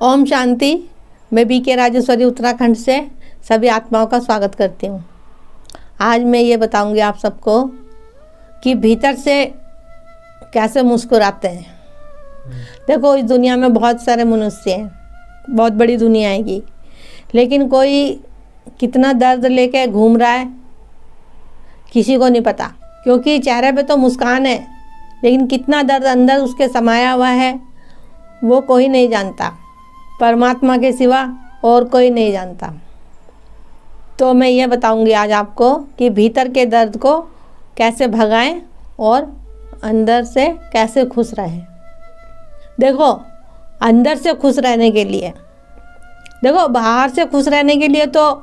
ओम शांति। मैं बीके राजेश्वरी उत्तराखंड से सभी आत्माओं का स्वागत करती हूँ। आज मैं ये बताऊँगी आप सबको कि भीतर से कैसे मुस्कुराते हैं। देखो, इस दुनिया में बहुत सारे मनुष्य हैं, बहुत बड़ी दुनिया है ये, लेकिन कोई कितना दर्द लेके घूम रहा है किसी को नहीं पता, क्योंकि चेहरे पे तो मुस्कान है, लेकिन कितना दर्द अंदर उसके समाया हुआ है वो कोई नहीं जानता, परमात्मा के सिवा और कोई नहीं जानता। तो मैं ये बताऊंगी आज आपको कि भीतर के दर्द को कैसे भगाएं और अंदर से कैसे खुश रहें। देखो, अंदर से खुश रहने के लिए, देखो बाहर से खुश रहने के लिए तो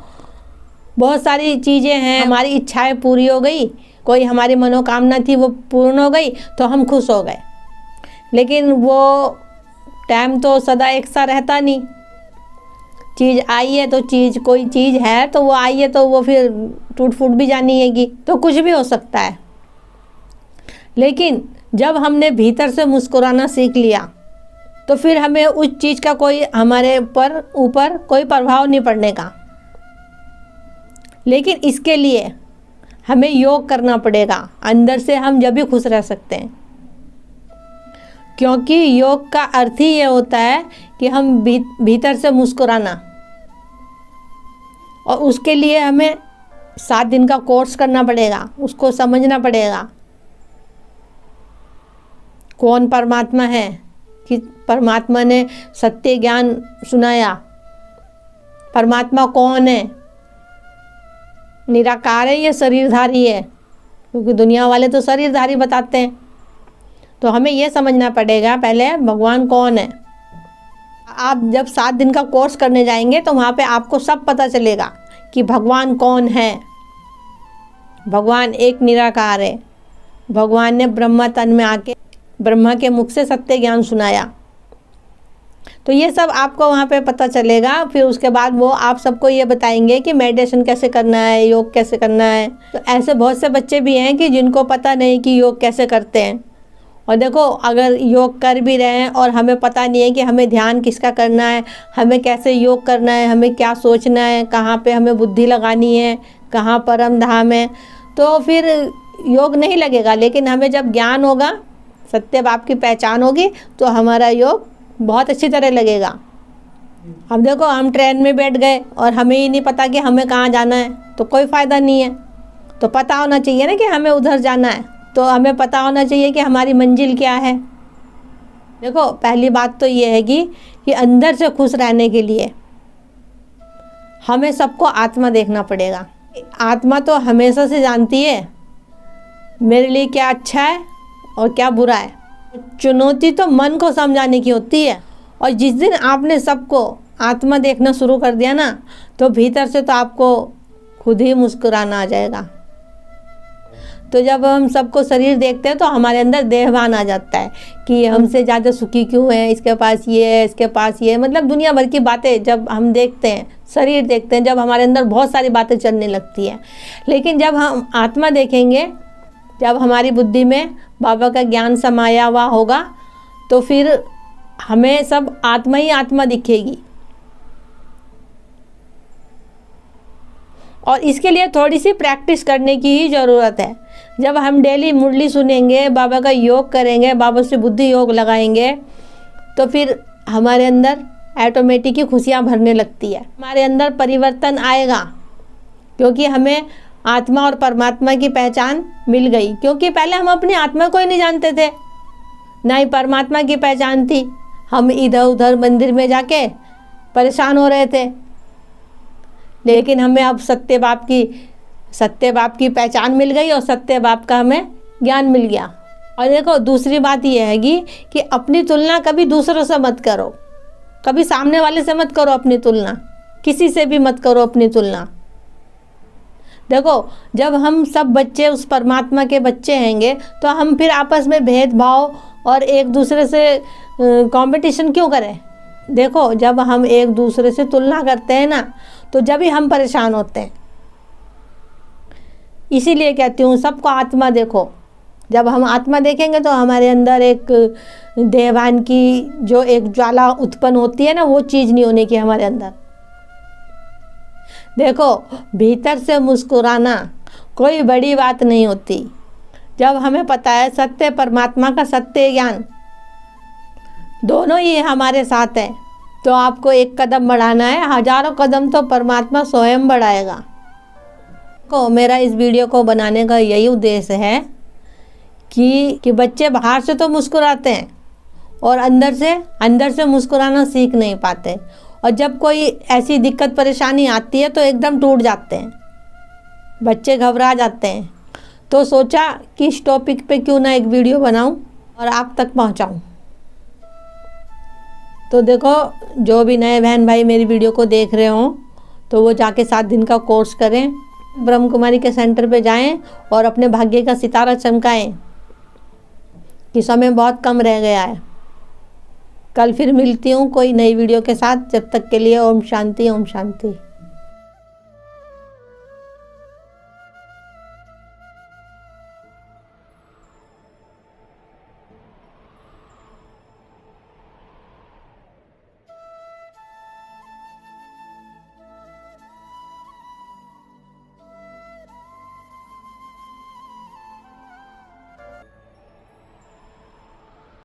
बहुत सारी चीज़ें हैं। हमारी इच्छाएं पूरी हो गई, कोई हमारी मनोकामना थी वो पूर्ण हो गई तो हम खुश हो गए, लेकिन वो टाइम तो सदा एक सा रहता नहीं। चीज़ आई है तो कोई चीज़ है तो वो आई है तो वो फिर टूट फूट भी जानी हैगी, तो कुछ भी हो सकता है। लेकिन जब हमने भीतर से मुस्कुराना सीख लिया तो फिर हमें उस चीज़ का कोई हमारे ऊपर कोई प्रभाव नहीं पड़ने का। लेकिन इसके लिए हमें योग करना पड़ेगा, अंदर से हम जब भी खुश रह सकते हैं, क्योंकि योग का अर्थ ही ये होता है कि हम भीतर से मुस्कुराना। और उसके लिए हमें 7 दिन का कोर्स करना पड़ेगा, उसको समझना पड़ेगा कौन परमात्मा है, कि परमात्मा ने सत्य ज्ञान सुनाया, परमात्मा कौन है, निराकार है या शरीरधारी है, क्योंकि दुनिया वाले तो शरीरधारी बताते हैं। तो हमें ये समझना पड़ेगा पहले भगवान कौन है। आप जब 7 दिन का कोर्स करने जाएंगे तो वहाँ पे आपको सब पता चलेगा कि भगवान कौन है। भगवान एक निराकार है। भगवान ने ब्रह्मा तन में आके ब्रह्मा के मुख से सत्य ज्ञान सुनाया, तो ये सब आपको वहाँ पे पता चलेगा। फिर उसके बाद वो आप सबको ये बताएंगे कि मेडिटेशन कैसे करना है, योग कैसे करना है। तो ऐसे बहुत से बच्चे भी हैं कि जिनको पता नहीं कि योग कैसे करते हैं। और देखो, अगर योग कर भी रहे हैं और हमें पता नहीं है कि हमें ध्यान किसका करना है, हमें कैसे योग करना है, हमें क्या सोचना है, कहाँ पे हमें बुद्धि लगानी है, कहाँ परम धाम है, तो फिर योग नहीं लगेगा। लेकिन हमें जब ज्ञान होगा, सत्य बाप की पहचान होगी, तो हमारा योग बहुत अच्छी तरह लगेगा। अब देखो, हम ट्रेन में बैठ गए और हमें ही नहीं पता कि हमें कहाँ जाना है, तो कोई फ़ायदा नहीं है। तो पता होना चाहिए ना कि हमें उधर जाना है, तो हमें पता होना चाहिए कि हमारी मंजिल क्या है। देखो, पहली बात तो ये है कि अंदर से खुश रहने के लिए हमें सबको आत्मा देखना पड़ेगा। आत्मा तो हमेशा से जानती है मेरे लिए क्या अच्छा है और क्या बुरा है। चुनौती तो मन को समझाने की होती है। और जिस दिन आपने सबको आत्मा देखना शुरू कर दिया ना, तो भीतर से तो आपको खुद ही मुस्कुराना आ जाएगा। तो जब हम सबको शरीर देखते हैं तो हमारे अंदर देहभान आ जाता है कि हमसे ज़्यादा सुखी क्यों है, इसके पास ये है, इसके पास ये है। मतलब दुनिया भर की बातें जब हम देखते हैं, शरीर देखते हैं, जब हमारे अंदर बहुत सारी बातें चलने लगती हैं। लेकिन जब हम आत्मा देखेंगे, जब हमारी बुद्धि में बाबा का ज्ञान समाया हुआ होगा, तो फिर हमें सब आत्मा ही आत्मा दिखेगी। और इसके लिए थोड़ी सी प्रैक्टिस करने की ही ज़रूरत है। जब हम डेली मुरली सुनेंगे, बाबा का योग करेंगे, बाबा से बुद्धि योग लगाएंगे, तो फिर हमारे अंदर ऑटोमेटिक ही खुशियाँ भरने लगती है। हमारे अंदर परिवर्तन आएगा, क्योंकि हमें आत्मा और परमात्मा की पहचान मिल गई। क्योंकि पहले हम अपनी आत्मा को ही नहीं जानते थे, ना ही परमात्मा की पहचान थी। हम इधर उधर मंदिर में जाके परेशान हो रहे थे। लेकिन हमें अब सत्य बाप की पहचान मिल गई और सत्य बाप का हमें ज्ञान मिल गया। और देखो, दूसरी बात यह है कि अपनी तुलना कभी दूसरों से मत करो, कभी सामने वाले से मत करो अपनी तुलना, किसी से भी मत करो अपनी तुलना। देखो, जब हम सब बच्चे उस परमात्मा के बच्चे हैंगे, तो हम फिर आपस में भेदभाव और एक दूसरे से कंपटीशन क्यों करें। देखो, जब हम एक दूसरे से तुलना करते हैं ना, तो जब ही हम परेशान होते हैं। इसीलिए कहती हूँ सबको आत्मा देखो। जब हम आत्मा देखेंगे तो हमारे अंदर एक देवान की जो एक ज्वाला उत्पन्न होती है ना, वो चीज़ नहीं होने की हमारे अंदर। देखो, भीतर से मुस्कुराना कोई बड़ी बात नहीं होती। जब हमें पता है सत्य परमात्मा का सत्य ज्ञान दोनों ही हमारे साथ है, तो आपको एक कदम बढ़ाना है, हजारों कदम तो परमात्मा स्वयं बढ़ाएगा। को मेरा इस वीडियो को बनाने का यही उद्देश्य है कि बच्चे बाहर से तो मुस्कुराते हैं और अंदर से मुस्कुराना सीख नहीं पाते, और जब कोई ऐसी दिक्कत परेशानी आती है तो एकदम टूट जाते हैं, बच्चे घबरा जाते हैं। तो सोचा कि इस टॉपिक पे क्यों ना एक वीडियो बनाऊं और आप तक पहुंचाऊं। तो देखो, जो भी नए बहन भाई मेरी वीडियो को देख रहे हों तो वो जाके 7 दिन का कोर्स करें, ब्रह्म कुमारी के सेंटर पे जाएं और अपने भाग्य का सितारा चमकाएं कि समय बहुत कम रह गया है। कल फिर मिलती हूँ कोई नई वीडियो के साथ। जब तक के लिए ओम शांति, ओम शांति।